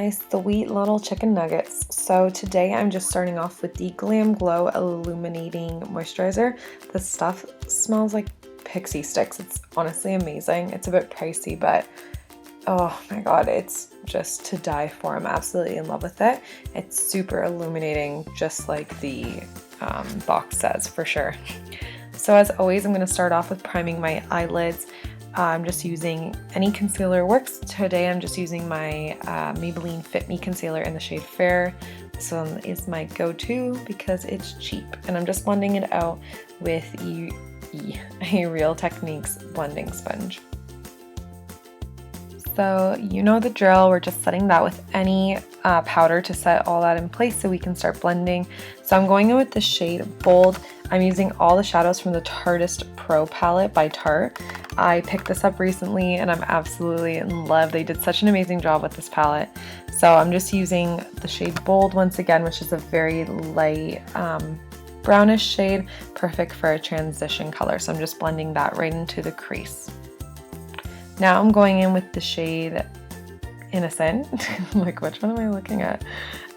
my sweet little chicken nuggets. So today I'm just starting off with the Glam Glow Illuminating Moisturizer. This stuff smells like pixie sticks. It's honestly amazing. It's a bit pricey, but oh my god, it's just to die for. I'm absolutely in love with it. It's super illuminating, just like the box says, for sure. So as always, I'm going to start off with priming my eyelids. I'm just using any concealer works. Today I'm just using my Maybelline FitMe concealer in the shade Fair. This one is my go-to because it's cheap. And I'm just blending it out with a Real Techniques blending sponge. So you know the drill, we're just setting that with any powder to set all that in place so we can start blending. So I'm going in with the shade Bold. I'm using all the shadows from the Tarteist Pro palette by Tarte. I picked this up recently and I'm absolutely in love. They did such an amazing job with this palette. So I'm just using the shade Bold once again, which is a very light brownish shade, perfect for a transition color. So I'm just blending that right into the crease. Now I'm going in with the shade Innocent. Like, which one am I looking at?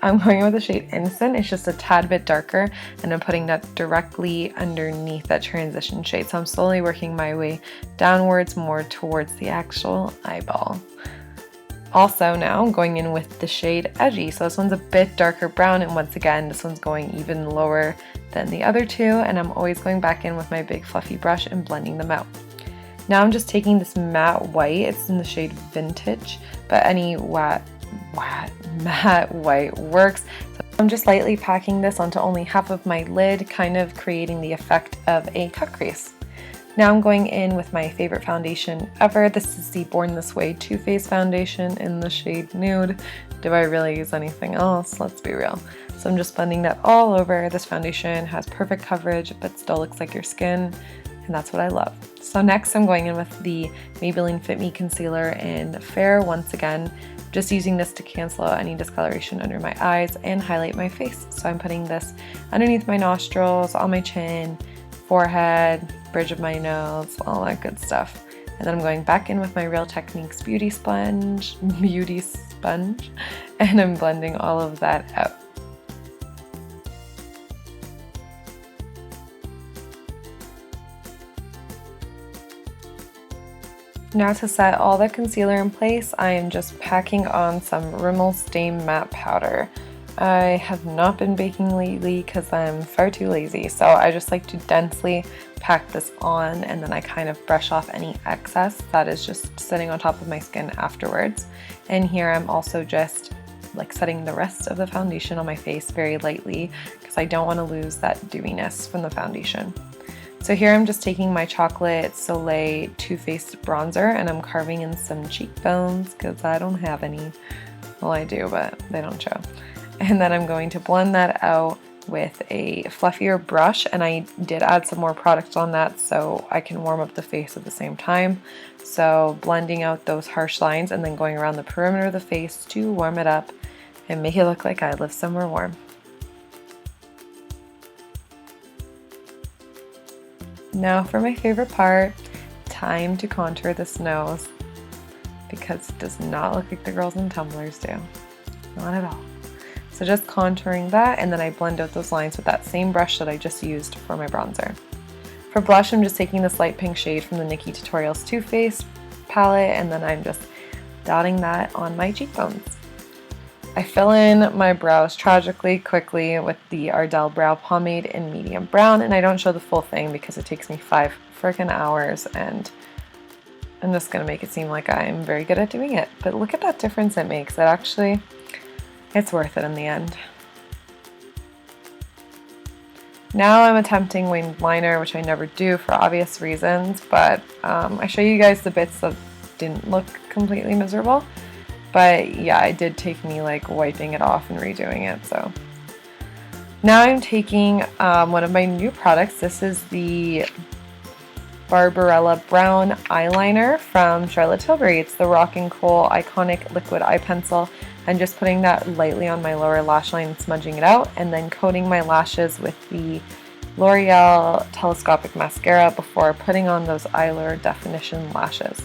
I'm going in with the shade Innocent. It's just a tad bit darker, and I'm putting that directly underneath that transition shade. So I'm slowly working my way downwards more towards the actual eyeball. Also now I'm going in with the shade Edgy. So this one's a bit darker brown, and once again this one's going even lower than the other two, and I'm always going back in with my big fluffy brush and blending them out. Now I'm just taking this matte white, it's in the shade Vintage, but any matte white works. So I'm just lightly packing this onto only half of my lid, kind of creating the effect of a cut crease. Now I'm going in with my favorite foundation ever. This is the Born This Way Too Faced foundation in the shade Nude. Do I really use anything else? Let's be real. So I'm just blending that all over. This foundation has perfect coverage, but still looks like your skin, and that's what I love. So next I'm going in with the Maybelline Fit Me Concealer in Fair once again, just using this to cancel out any discoloration under my eyes and highlight my face. So I'm putting this underneath my nostrils, on my chin, forehead, bridge of my nose, all that good stuff. And then I'm going back in with my Real Techniques beauty sponge, and I'm blending all of that out. Now to set all the concealer in place, I am just packing on some Rimmel Stay Matte Powder. I have not been baking lately because I'm far too lazy, so I just like to densely pack this on, and then I kind of brush off any excess that is just sitting on top of my skin afterwards. And here I'm also just like setting the rest of the foundation on my face very lightly because I don't want to lose that dewiness from the foundation. So here I'm just taking my chocolate Soleil Too Faced bronzer and I'm carving in some cheekbones because I don't have any. Well, I do, but they don't show. And then I'm going to blend that out with a fluffier brush, and I did add some more product on that so I can warm up the face at the same time. So blending out those harsh lines and then going around the perimeter of the face to warm it up and make it look like I live somewhere warm. Now for my favorite part, time to contour this nose, because it does not look like the girls in Tumblrs do. Not at all. So just contouring that, and then I blend out those lines with that same brush that I just used for my bronzer. For blush, I'm just taking this light pink shade from the Nikkie Tutorials Too Faced palette, and then I'm just dotting that on my cheekbones. I fill in my brows tragically quickly with the Ardell brow pomade in medium brown, and I don't show the full thing because it takes me 5 freaking hours, and I'm just going to make it seem like I'm very good at doing it. But look at that difference it makes. It's worth it in the end. Now I'm attempting winged liner, which I never do for obvious reasons, but I show you guys the bits that didn't look completely miserable. But yeah, it did take me like wiping it off and redoing it. So now I'm taking one of my new products. This is the Barbarella brown eyeliner from Charlotte Tilbury. It's the Rock and Kohl Iconic Liquid Eye Pencil. I'm just putting that lightly on my lower lash line and smudging it out, and then coating my lashes with the Loreal Telescopic Mascara before putting on those Eylure Definition lashes.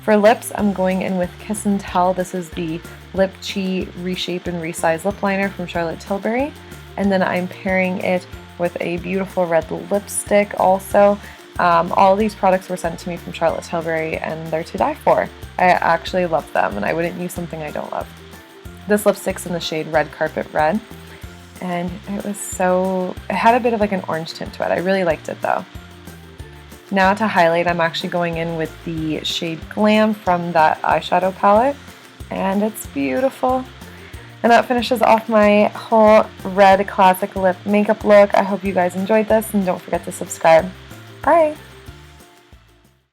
For lips, I'm going in with Kiss and Tell. This is the Lip Cheat Reshape and Resize Lip Liner from Charlotte Tilbury. And then I'm pairing it with a beautiful red lipstick also. All these products were sent to me from Charlotte Tilbury and they're to die for. I actually love them and I wouldn't use something I don't love. This lipstick's in the shade Red Carpet Red. And it had a bit of like an orange tint to it. I really liked it though. Now to highlight, I'm actually going in with the shade Glam from that eyeshadow palette, and it's beautiful. And that finishes off my whole red classic lip makeup look. I hope you guys enjoyed this, and don't forget to subscribe. Bye!